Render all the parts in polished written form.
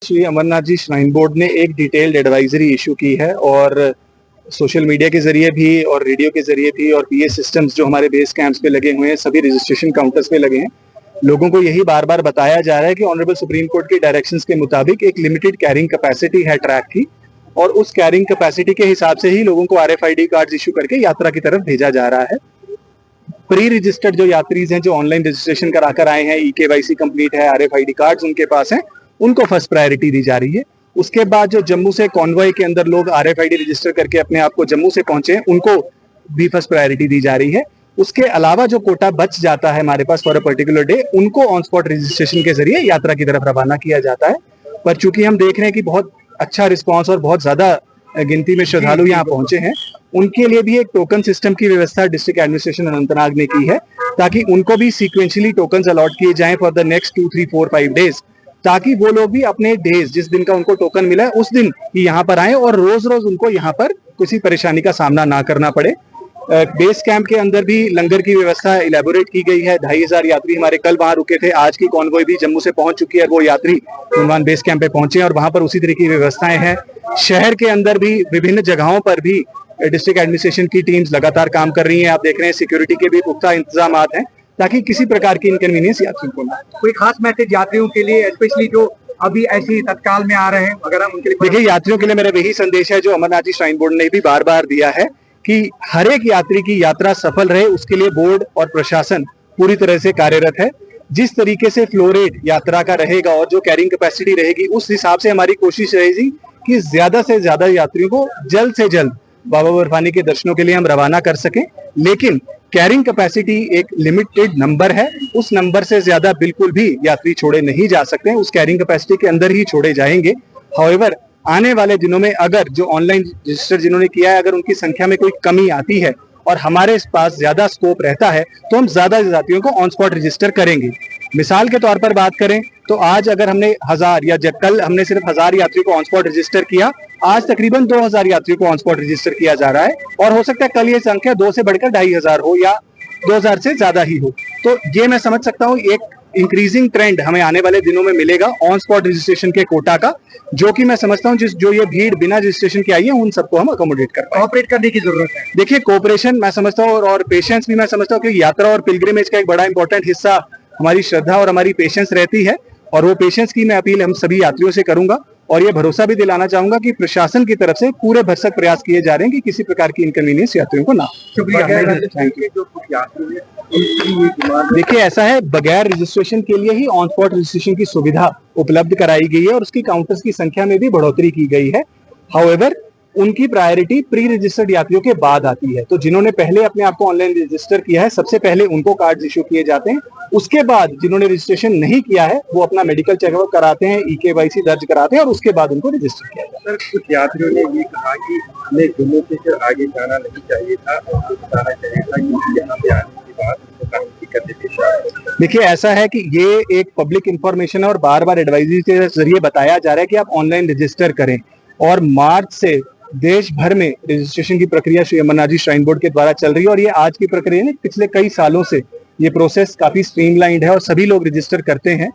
Shri Amarnath ji shrine board ने एक detailed advisory issue की है और सोशल मीडिया के जरिए भी और रेडियो के जरिए भी और पीए सिस्टम्स जो हमारे बेस कैंप्स पे लगे हुए हैं, सभी रजिस्ट्रेशन काउंटर्स पे लगे हैं। लोगों को यही बार बार बताया जा रहा है कि ऑनरेबल सुप्रीम कोर्ट के डायरेक्शंस के मुताबिक एक लिमिटेड कैरिंग कैपेसिटी है ट्रैक की, और उस कैरिंग कैपेसिटी के हिसाब से ही लोगों को RFID कार्ड इशू करके यात्रा की तरफ भेजा जा रहा है। प्री रजिस्टर्ड जो यात्रीज हैं, जो ऑनलाइन रजिस्ट्रेशन कराकर आए हैं, EKYC कंप्लीट है, RFID कार्ड्स उनके पास हैं, उनको फर्स्ट प्रायोरिटी दी जा रही है। उसके बाद जो जम्मू से कॉन्वॉय के अंदर लोग RFID रजिस्टर करके अपने आप को जम्मू से पहुंचे हैं, उनको भी फर्स्ट प्रायोरिटी दी जा रही है। उसके अलावा जो कोटा बच जाता है हमारे पास फॉर अ पर्टिकुलर डे, उनको ऑन स्पॉट रजिस्ट्रेशन के जरिए यात्रा की तरफ रवाना किया जाता है। पर चूंकि हम देख रहे हैं कि बहुत अच्छा रिस्पॉन्स और बहुत ज्यादा गिनती में श्रद्धालु यहाँ पहुंचे हैं, उनके लिए भी एक टोकन सिस्टम की व्यवस्था डिस्ट्रिक्ट एडमिनिस्ट्रेशन अनंतनाग ने की है, ताकि उनको भी सीक्वेंशियली टोकन्स अलॉट किए जाएं फॉर द नेक्स्ट 2, 3, 4, 5 डेज, ताकि वो लोग भी अपने डेज जिस दिन का उनको टोकन मिला है उस दिन ही यहाँ पर आए और रोज रोज उनको यहाँ पर किसी परेशानी का सामना ना करना पड़े। बेस कैंप के अंदर भी लंगर की व्यवस्था इलेबोरेट की गई है। 2500 यात्री हमारे कल वहां रुके थे। आज की कॉन्वॉय भी जम्मू से पहुंच चुकी है, वो यात्री कुनवान बेस कैंप पे पहुंचे और वहां पर उसी तरह की व्यवस्थाएं हैं। शहर के अंदर भी विभिन्न जगहों पर भी डिस्ट्रिक्ट एडमिनिस्ट्रेशन की टीम्स लगातार काम कर रही हैं। आप देख रहे हैं सिक्योरिटी के भी पुख्ता इंतजाम हैं, ताकि किसी प्रकार की इनकन्वीनियंस यात्रियों को ना। कोई खास मैसेज यात्रियों के लिए, स्पेशली जो अभी ऐसी तत्काल में आ रहे हैं, अगर हम उनके लिए? देखिए, यात्रियों के लिए मेरा वही संदेश है जो अमरनाथ जी श्राइन बोर्ड ने भी बार बार दिया है कि हर एक यात्री की यात्रा सफल रहे, उसके लिए बोर्ड और प्रशासन पूरी तरह से कार्यरत है। जिस तरीके से फ्लो रेट यात्रा का रहेगा और जो कैरिंग कैपेसिटी रहेगी, उस हिसाब से हमारी कोशिश रहेगी कि ज्यादा से ज्यादा यात्रियों को जल्द से जल्द बाबा बर्फानी के दर्शनों के लिए हम रवाना कर सकें। लेकिन कैरिंग कैपेसिटी एक लिमिटेड नंबर है, उस नंबर से ज्यादा बिल्कुल भी यात्री छोड़े नहीं जा सकते हैं। उस कैरिंग कैपेसिटी के अंदर ही छोड़े जाएंगे। हाउएवर, आने वाले दिनों में अगर जो ऑनलाइन रजिस्टर जिन्होंने किया है, अगर उनकी संख्या में कोई कमी आती है और हमारे पास ज्यादा स्कोप रहता है, तो हम ज्यादा यात्रियों को ऑन स्पॉट रजिस्टर करेंगे। मिसाल के तौर पर बात करें तो आज अगर हमने 1000 या कल हमने सिर्फ 1000 यात्री को ऑन स्पॉट रजिस्टर किया, आज तकरीबन 2000 यात्रियों को ऑन स्पॉट रजिस्टर किया जा रहा है, और हो सकता है कल ये संख्या 2 से बढ़कर 2500 हो या 2000 से ज्यादा ही हो। तो ये मैं समझ सकता हूँ एक इंक्रीजिंग ट्रेंड हमें आने वाले दिनों में मिलेगा ऑन स्पॉट रजिस्ट्रेशन के कोटा का, जो कि मैं समझता हूँ जो ये भीड़ बिना रजिस्ट्रेशन की आई है, उन सबको हम अकोमोडेट कर पाएं। ऑपरेट करने की जरूरत है। देखिए, कोऑपरेशन मैं समझता हूँ और पेशेंस भी मैं समझता हूँ कि यात्रा और पिलग्रिमेज का एक बड़ा इंपॉर्टेंट हिस्सा हमारी श्रद्धा और हमारी पेशेंस रहती है, और वो पेशेंस की मैं अपील हम सभी यात्रियों से करूंगा, और ये भरोसा भी दिलाना चाहूंगा कि प्रशासन की तरफ से पूरे भरसक प्रयास किए जा रहे हैं कि किसी प्रकार की इनकन्वीनियंस यात्रियों को ना। शुक्रिया। Thank you. देखिए, ऐसा है, बगैर रजिस्ट्रेशन के लिए ही ऑन स्पॉट रजिस्ट्रेशन की सुविधा उपलब्ध कराई गई है और उसकी काउंटर्स की संख्या में भी बढ़ोतरी की गई है। हाउएवर, उनकी प्रायोरिटी प्री रजिस्टर्ड यात्रियों के बाद आती है। तो जिन्होंने पहले अपने आप को ऑनलाइन रजिस्टर किया है, सबसे पहले उनको कार्ड इशू किए जाते हैं। उसके बाद जिन्होंने रजिस्ट्रेशन नहीं किया है, वो अपना मेडिकल चेकअप कराते हैं, EKYC दर्ज कराते हैं, और उसके बाद उनको रजिस्टर किया जाता है। सर, कुछ यात्रियों ने ये कहा कि हमें जम्मू से फिर आगे जाना नहीं चाहिए था और कुछ बताना चाहिए था कि यहाँ पे आने के बाद उनको काफी दिक्कतें पेश आ रही हैं। देखिए, ऐसा है कि ये एक पब्लिक इंफॉर्मेशन है और बार बार एडवाइजरी के जरिए बताया जा रहा है कि आप ऑनलाइन रजिस्टर करें, और मार्च से देश भर में रजिस्ट्रेशन की प्रक्रिया श्री अमरनाथ जी श्राइन बोर्ड के द्वारा चल रही है, और ये आज की प्रक्रिया नहीं, पिछले कई सालों से ये प्रोसेस काफी स्ट्रीमलाइंड है और सभी लोग रजिस्टर करते हैं।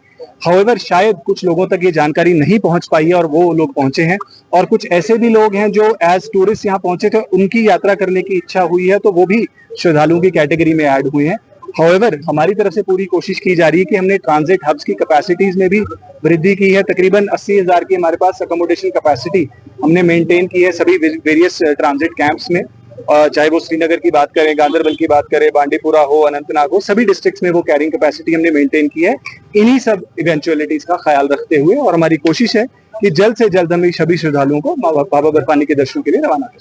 हाउएवर, शायद कुछ लोगों तक ये जानकारी नहीं पहुंच पाई है और वो लोग पहुंचे हैं, और कुछ ऐसे भी लोग हैं जो एज टूरिस्ट यहाँ पहुंचे थे, उनकी यात्रा करने की इच्छा हुई है, तो वो भी श्रद्धालुओं की कैटेगरी में ऐड हुए हैं। हाउएवर, हमारी तरफ से पूरी कोशिश की जा रही है कि हमने ट्रांजिट हब्स की कैपेसिटीज में भी वृद्धि की है। तकरीबन 80,000 की हमारे पास अकोमोडेशन कैपेसिटी हमने मेंटेन की है सभी वेरियस ट्रांजिट कैंप्स में, चाहे वो श्रीनगर की बात करें, गांदरबल की बात करें, बांडीपुरा हो, अनंतनाग हो, सभी डिस्ट्रिक्ट्स में वो कैरिंग कैपेसिटी हमने मेंटेन की है, इन्हीं सब इवेंचुअलिटीज का ख्याल रखते हुए। और हमारी कोशिश है कि जल्द से जल्द हम सभी श्रद्धालुओं को बाबा बर्फानी के दर्शनों के लिए रवाना करें।